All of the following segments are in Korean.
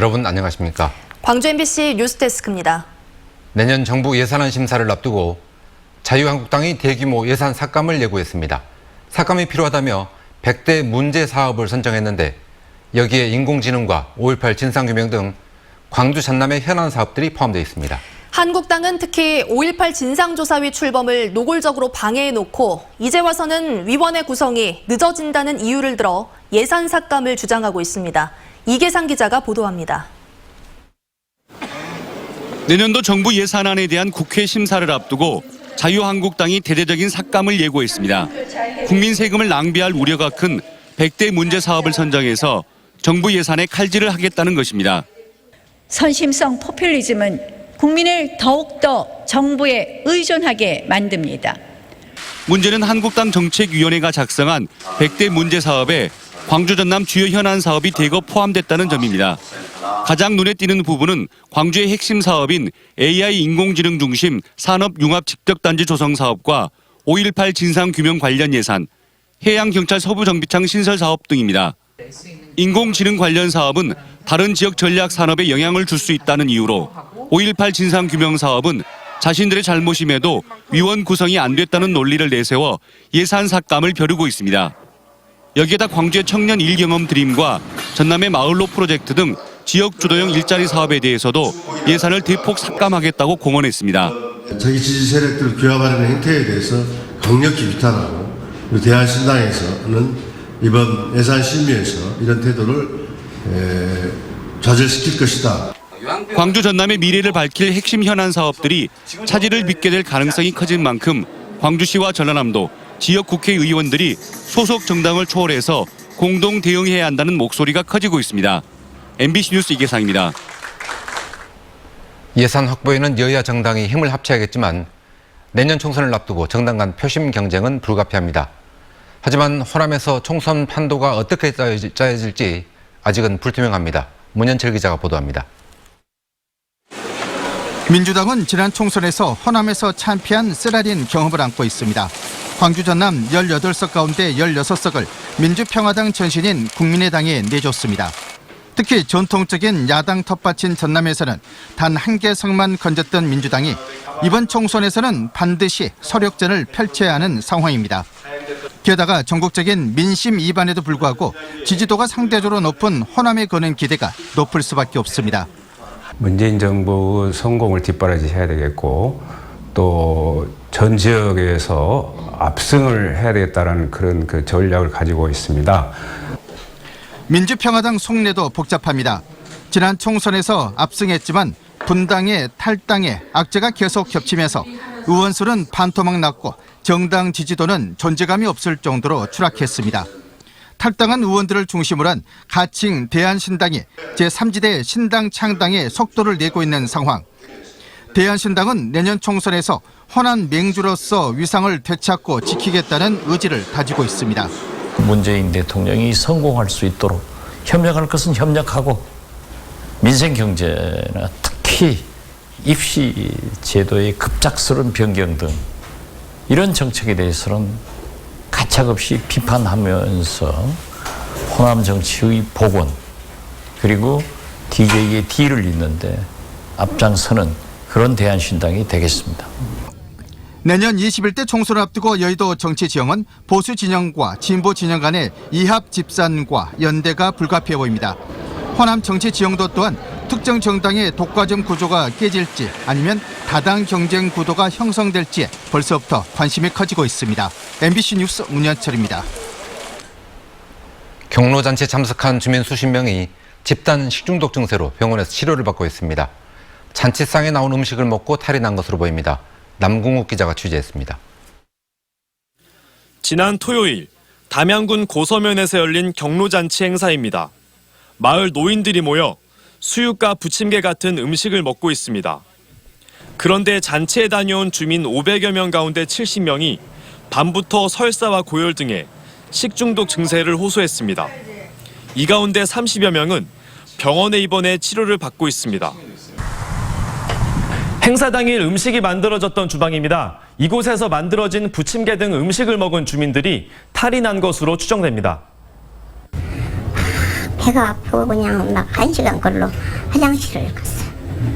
여러분 안녕하십니까? 광주 MBC 뉴스데스크입니다. 내년 정부 예산안 심사를 앞두고 자유한국당이 대규모 예산 삭감을 예고했습니다. 삭감이 필요하다며 100대 문제 사업을 선정했는데 여기에 인공지능과 5.18 진상규명 등 광주 전남의 현안 사업들이 포함되어 있습니다. 한국당은 특히 5.18 진상조사위 출범을 노골적으로 방해해놓고 이제 와서는 위원회 구성이 늦어진다는 이유를 들어 예산 삭감을 주장하고 있습니다. 이계상 기자가 보도합니다. 내년도 정부 예산안에 대한 국회 심사를 앞두고 자유한국당이 대대적인 삭감을 예고했습니다. 국민 세금을 낭비할 우려가 큰 100대 문제 사업을 선정해서 정부 예산에 칼질을 하겠다는 것입니다. 선심성 포퓰리즘은 국민을 더욱더 정부에 의존하게 만듭니다. 문제는 한국당 정책위원회가 작성한 100대 문제 사업에 광주 전남 주요 현안 사업이 대거 포함됐다는 점입니다. 가장 눈에 띄는 부분은 광주의 핵심 사업인 AI 인공지능 중심 산업융합 직접단지 조성 사업과 5.18 진상규명 관련 예산, 해양경찰 서부정비창 신설 사업 등입니다. 인공지능 관련 사업은 다른 지역 전략 산업에 영향을 줄 수 있다는 이유로 5.18 진상규명 사업은 자신들의 잘못임에도 위원 구성이 안 됐다는 논리를 내세워 예산 삭감을 벼르고 있습니다. 여기에다 광주의 청년 일경험 드림과 전남의 마을로 프로젝트 등 지역 주도형 일자리 사업에 대해서도 예산을 대폭 삭감하겠다고 공언했습니다. 자기 지지 세력들 규합하려는 행태에 대해서 강력히 비판하고 대한신당에서는 이번 예산 심의에서 이런 태도를 좌절시킬 것이다. 광주 전남의 미래를 밝힐 핵심 현안 사업들이 차질을 빚게 될 가능성이 커진 만큼 광주시와 전라남도 지역 국회의원들이 소속 정당을 초월해서 공동 대응해야 한다는 목소리가 커지고 있습니다. MBC 뉴스 이계상입니다. 예산 확보에는 여야 정당이 힘을 합쳐야겠지만 내년 총선을 앞두고 정당 간 표심 경쟁은 불가피합니다. 하지만 호남에서 총선 판도가 어떻게 짜여질지 아직은 불투명합니다. 문현철 기자가 보도합니다. 민주당은 지난 총선에서 호남에서 참패한 쓰라린 경험을 안고 있습니다. 광주 전남 18석 가운데 16석을 민주평화당 전신인 국민의당에 내줬습니다. 특히 전통적인 야당 텃밭인 전남에서는 단 한 개 석만 건졌던 민주당이 이번 총선에서는 반드시 서력전을 펼쳐야 하는 상황입니다. 게다가 전국적인 민심 이반에도 불구하고 지지도가 상대적으로 높은 호남에 거는 기대가 높을 수밖에 없습니다. 문재인 정부의 성공을 뒷바라지해야 되겠고 또 전 지역에서 압승을 해야 되겠다는 그런 전략을 가지고 있습니다. 민주평화당 속내도 복잡합니다. 지난 총선에서 압승했지만 분당에 탈당에 악재가 계속 겹치면서 의원수는 반토막 났고 정당 지지도는 존재감이 없을 정도로 추락했습니다. 탈당한 의원들을 중심으로 한 가칭 대한신당이 제3지대 신당 창당에 속도를 내고 있는 상황. 대한신당은 내년 총선에서 호남 맹주로서 위상을 되찾고 지키겠다는 의지를 다지고 있습니다. 문재인 대통령이 성공할 수 있도록 협력할 것은 협력하고 민생 경제나 특히 입시 제도의 급작스러운 변경 등 이런 정책에 대해서는 가차없이 비판하면서 호남 정치의 복원 그리고 DJ의 D를 잇는데 앞장서는 그런 대한신당이 되겠습니다. 내년 21대 총선을 앞두고 여의도 정치 지형은 보수 진영과 진보 진영 간의 이합 집산과 연대가 불가피해 보입니다. 호남 정치 지형도 또한 특정 정당의 독과점 구조가 깨질지 아니면 다당 경쟁 구도가 형성될지에 벌써부터 관심이 커지고 있습니다. MBC 뉴스 문현철입니다. 경로잔치에 참석한 주민 수십 명이 집단 식중독 증세로 병원에서 치료를 받고 있습니다. 잔치상에 나온 음식을 먹고 탈이 난 것으로 보입니다. 남궁욱 기자가 취재했습니다. 지난 토요일 담양군 고서면에서 열린 경로잔치 행사입니다. 마을 노인들이 모여 수육과 부침개 같은 음식을 먹고 있습니다. 그런데 잔치에 다녀온 주민 500여 명 가운데 70명이 밤부터 설사와 고열 등의 식중독 증세를 호소했습니다. 이 가운데 30여 명은 병원에 입원해 치료를 받고 있습니다. 행사 당일 음식이 만들어졌던 주방입니다. 이곳에서 만들어진 부침개 등 음식을 먹은 주민들이 탈이 난 것으로 추정됩니다. 배가 아프고 그냥 막 1시간 걸로 화장실을 갔어.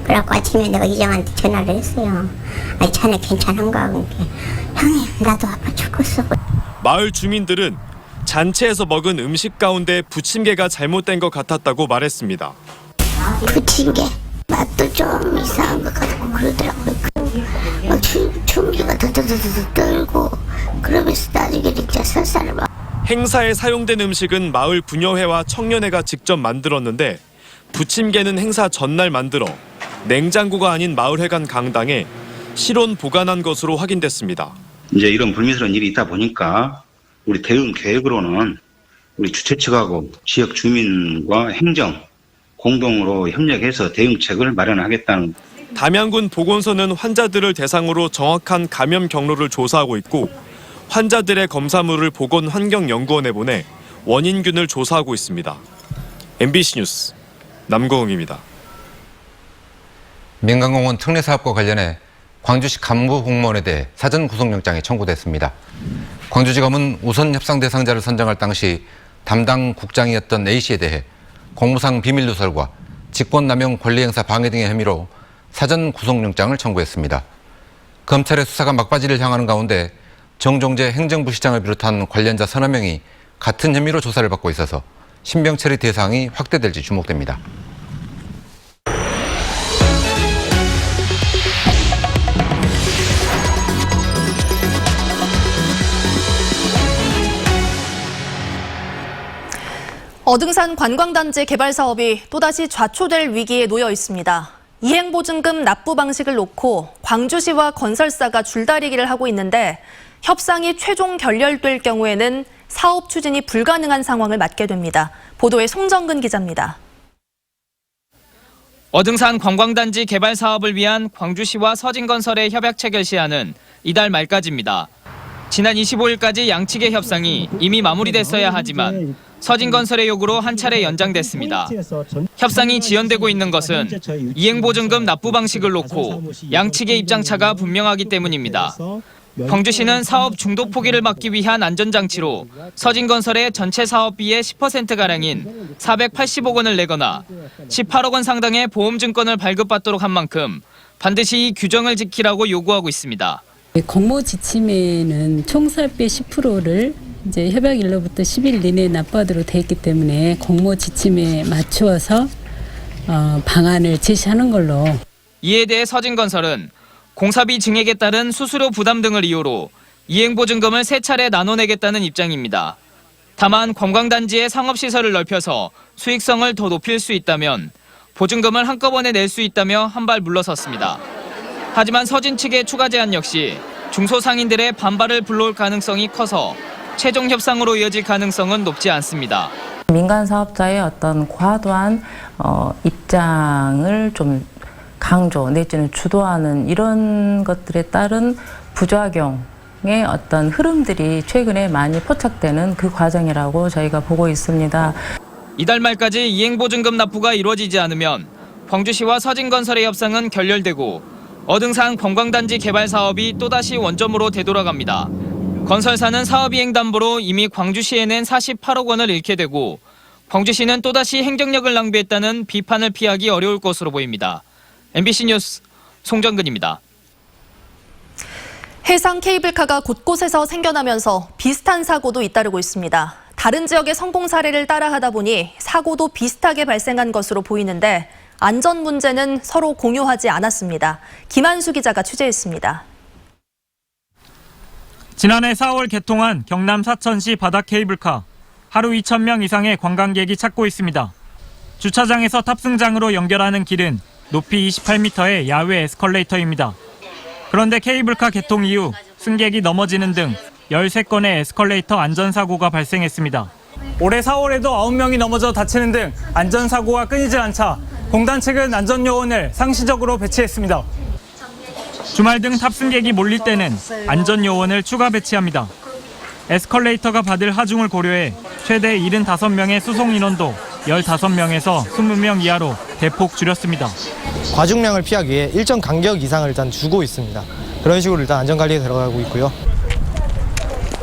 그래갖고 아침에 내가 이장한테 전화를 했어요. 아니 자네 괜찮은가? 그러니까 형님 나도 아파 죽겠어. 마을 주민들은 잔치에서 먹은 음식 가운데 부침개가 잘못된 것 같았다고 말했습니다. 부침개 맛도 좀 이상한 것 같고 그러더라고요. 막 충기가 더더더더 떨고 그러면서 나중에 진짜 설사를 막. 행사에 사용된 음식은 마을 부녀회와 청년회가 직접 만들었는데 부침개는 행사 전날 만들어 냉장고가 아닌 마을회관 강당에 실온 보관한 것으로 확인됐습니다. 이제 이런 불미스러운 일이 있다 보니까 우리 대응 계획으로는 우리 주최 측하고 지역 주민과 행정 공동으로 협력해서 대응책을 마련하겠다는. 담양군 보건소는 환자들을 대상으로 정확한 감염 경로를 조사하고 있고 환자들의 검사물을 보건환경연구원에 보내 원인균을 조사하고 있습니다. MBC 뉴스 남고흥입니다. 민간공원 특례 사업과 관련해 광주시 간부 공무원에 대해 사전 구속영장이 청구됐습니다. 광주지검은 우선 협상 대상자를 선정할 당시 담당 국장이었던 A씨에 대해 공무상 비밀 누설과 직권남용 권리행사 방해 등의 혐의로 사전 구속영장을 청구했습니다. 검찰의 수사가 막바지를 향하는 가운데 정종재 행정부시장을 비롯한 관련자 서너 명이 같은 혐의로 조사를 받고 있어서 신병 처리 대상이 확대될지 주목됩니다. 어등산 관광단지 개발 사업이 또다시 좌초될 위기에 놓여 있습니다. 이행보증금 납부 방식을 놓고 광주시와 건설사가 줄다리기를 하고 있는데 협상이 최종 결렬될 경우에는 사업 추진이 불가능한 상황을 맞게 됩니다. 보도에 송정근 기자입니다. 어등산 관광단지 개발 사업을 위한 광주시와 서진건설의 협약 체결 시한은 이달 말까지입니다. 지난 25일까지 양측의 협상이 이미 마무리됐어야 하지만 서진건설의 요구로 한 차례 연장됐습니다. 협상이 지연되고 있는 것은 이행보증금 납부 방식을 놓고 양측의 입장차가 분명하기 때문입니다. 광주시는 사업 중도 포기를 막기 위한 안전장치로 서진건설의 전체 사업비의 10%가량인 480억 원을 내거나 18억 원 상당의 보험증권을 발급받도록 한 만큼 반드시 이 규정을 지키라고 요구하고 있습니다. 공모 지침에는 총 사업비의 10%를 이제 협약일로부터 10일 이내에 납부하도록 돼 있기 때문에 공모 지침에 맞추어서 방안을 제시하는 걸로. 이에 대해 서진건설은 공사비 증액에 따른 수수료 부담 등을 이유로 이행보증금을 3차례 나눠내겠다는 입장입니다. 다만 관광단지의 상업시설을 넓혀서 수익성을 더 높일 수 있다면 보증금을 한꺼번에 낼 수 있다며 한 발 물러섰습니다. 하지만 서진 측의 추가 제안 역시 중소상인들의 반발을 불러올 가능성이 커서 최종 협상으로 이어질 가능성은 높지 않습니다. 민간 사업자의 어떤 과도한 입장을 좀 강조 내지는 주도하는 이런 것들에 따른 부작용의 어떤 흐름들이 최근에 많이 포착되는 그 과정이라고 저희가 보고 있습니다. 이달 말까지 이행보증금 납부가 이루어지지 않으면 광주시와 서진건설의 협상은 결렬되고 어등산 관광단지 개발 사업이 또다시 원점으로 되돌아갑니다. 건설사는 사업이행 담보로 이미 광주시에 낸 48억 원을 잃게 되고 광주시는 또다시 행정력을 낭비했다는 비판을 피하기 어려울 것으로 보입니다. MBC 뉴스 송정근입니다. 해상 케이블카가 곳곳에서 생겨나면서 비슷한 사고도 잇따르고 있습니다. 다른 지역의 성공 사례를 따라하다 보니 사고도 비슷하게 발생한 것으로 보이는데 안전 문제는 서로 공유하지 않았습니다. 김한수 기자가 취재했습니다. 지난해 4월 개통한 경남 사천시 바다 케이블카. 하루 2,000명 이상의 관광객이 찾고 있습니다. 주차장에서 탑승장으로 연결하는 길은 높이 28m의 야외 에스컬레이터입니다. 그런데 케이블카 개통 이후 승객이 넘어지는 등 13건의 에스컬레이터 안전사고가 발생했습니다. 올해 4월에도 9명이 넘어져 다치는 등 안전사고가 끊이질 않자 공단 측은 안전요원을 상시적으로 배치했습니다. 주말 등 탑승객이 몰릴 때는 안전요원을 추가 배치합니다. 에스컬레이터가 받을 하중을 고려해 최대 75명의 수송 인원도 15명에서 20명 이하로 대폭 줄였습니다. 과중량을 피하기 위해 일정 간격 이상을 일단 주고 있습니다. 그런 식으로 일단 안전관리에 들어가고 있고요.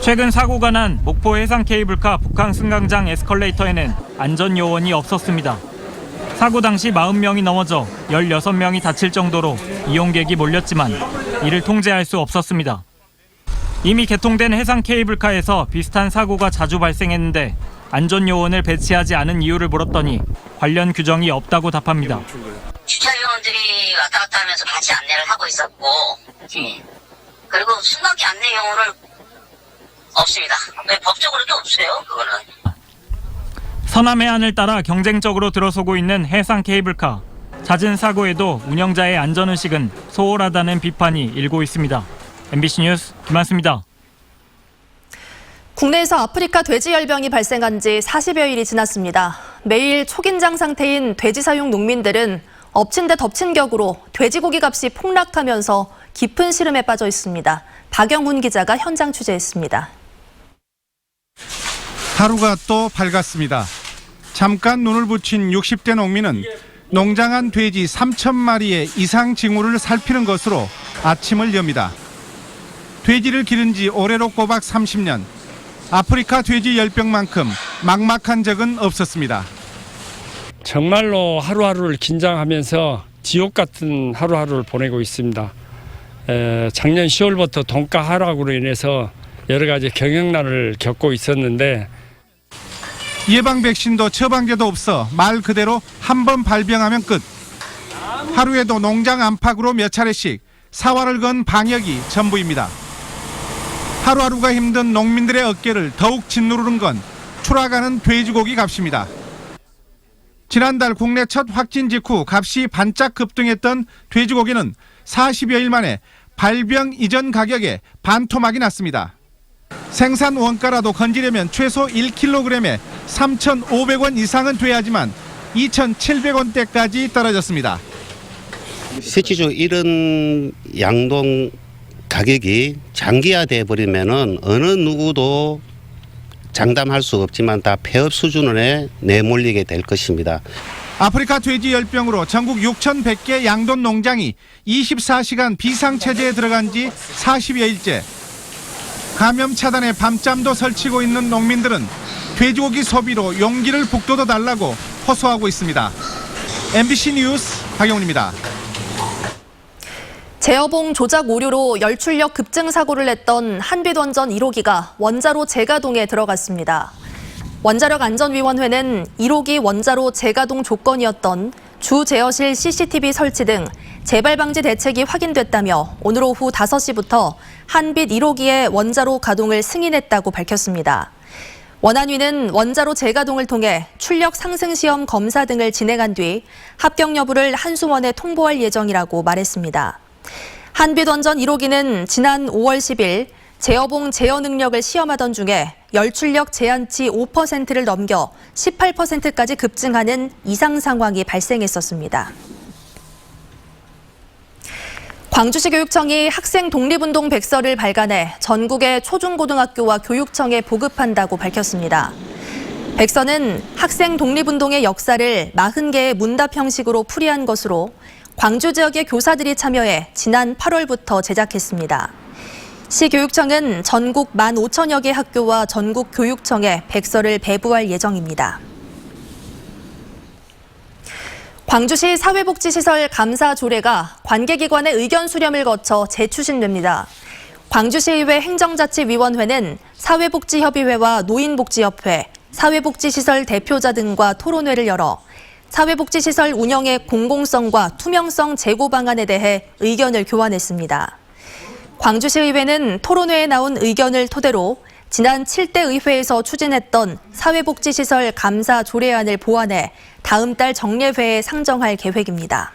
최근 사고가 난 목포 해상 케이블카 북한 승강장 에스컬레이터에는 안전 요원이 없었습니다. 사고 당시 40명이 넘어져 16명이 다칠 정도로 이용객이 몰렸지만 이를 통제할 수 없었습니다. 이미 개통된 해상 케이블카에서 비슷한 사고가 자주 발생했는데 안전 요원을 배치하지 않은 이유를 물었더니 관련 규정이 없다고 답합니다. 주차 요원들이 왔다 갔다 하면서 같이 안내를 하고 있었고, 그리고 승강기 안내 요원을 없습니다. 왜 법적으로도 없어요, 그거는. 서남 해안을 따라 경쟁적으로 들어서고 있는 해상 케이블카. 잦은 사고에도 운영자의 안전의식은 소홀하다는 비판이 일고 있습니다. MBC 뉴스 김한수입니다. 국내에서 아프리카 돼지열병이 발생한 지 40여일이 지났습니다. 매일 초긴장 상태인 돼지 사육 농민들은 엎친 데 덮친 격으로 돼지고기 값이 폭락하면서 깊은 시름에 빠져 있습니다. 박영훈 기자가 현장 취재했습니다. 하루가 또 밝았습니다. 잠깐 눈을 붙인 60대 농민은 농장 안 돼지 3,000마리의 이상 징후를 살피는 것으로 아침을 엽니다. 돼지를 기른 지 올해로 꼬박 30년. 아프리카 돼지 열병만큼 막막한 적은 없었습니다. 정말로 하루하루를 긴장하면서 지옥 같은 하루하루를 보내고 있습니다. 작년 10월부터 돈가 하락으로 인해서 여러 가지 경영난을 겪고 있었는데 예방 백신도 처방제도 없어 말 그대로 한 번 발병하면 끝. 하루에도 농장 안팎으로 몇 차례씩 사활을 건 방역이 전부입니다. 하루하루가 힘든 농민들의 어깨를 더욱 짓누르는 건 추락하는 돼지고기 값입니다. 지난달 국내 첫 확진 직후 값이 반짝 급등했던 돼지고기는 40여일 만에 발병 이전 가격에 반토막이 났습니다. 생산 원가라도 건지려면 최소 1kg에 3,500원 이상은 돼야지만 2,700원대까지 떨어졌습니다. 실질적으로 이런 양동 가격이 장기화돼 버리면은 어느 누구도 장담할 수 없지만 다 폐업 수준에 내몰리게 될 것입니다. 아프리카 돼지 열병으로 전국 6,100개 양돈 농장이 24시간 비상체제에 들어간 지 40여일째. 감염 차단에 밤잠도 설치고 있는 농민들은 돼지고기 소비로 용기를 북돋워 달라고 호소하고 있습니다. MBC 뉴스 박영훈입니다. 제어봉 조작 오류로 열출력 급증 사고를 냈던 한빛원전 1호기가 원자로 재가동에 들어갔습니다. 원자력안전위원회는 1호기 원자로 재가동 조건이었던 주 제어실 CCTV 설치 등 재발 방지 대책이 확인됐다며 오늘 오후 5시부터 한빛 1호기의 원자로 가동을 승인했다고 밝혔습니다. 원안위는 원자로 재가동을 통해 출력 상승 시험 검사 등을 진행한 뒤 합격 여부를 한수원에 통보할 예정이라고 말했습니다. 한빛원전 1호기는 지난 5월 10일 제어봉 제어 능력을 시험하던 중에 열출력 제한치 5%를 넘겨 18%까지 급증하는 이상 상황이 발생했었습니다. 광주시 교육청이 학생 독립운동 백서를 발간해 전국의 초중고등학교와 교육청에 보급한다고 밝혔습니다. 백서는 학생 독립운동의 역사를 40개의 문답 형식으로 풀이한 것으로 광주 지역의 교사들이 참여해 지난 8월부터 제작했습니다. 시교육청은 전국 15,000여 개 학교와 전국 교육청에 백서를 배부할 예정입니다. 광주시 사회복지시설 감사 조례가 관계기관의 의견 수렴을 거쳐 재추진됩니다. 광주시의회 행정자치위원회는 사회복지협의회와 노인복지협회, 사회복지시설 대표자 등과 토론회를 열어 사회복지시설 운영의 공공성과 투명성 제고 방안에 대해 의견을 교환했습니다. 광주시의회는 토론회에 나온 의견을 토대로 지난 7대 의회에서 추진했던 사회복지시설 감사 조례안을 보완해 다음 달 정례회에 상정할 계획입니다.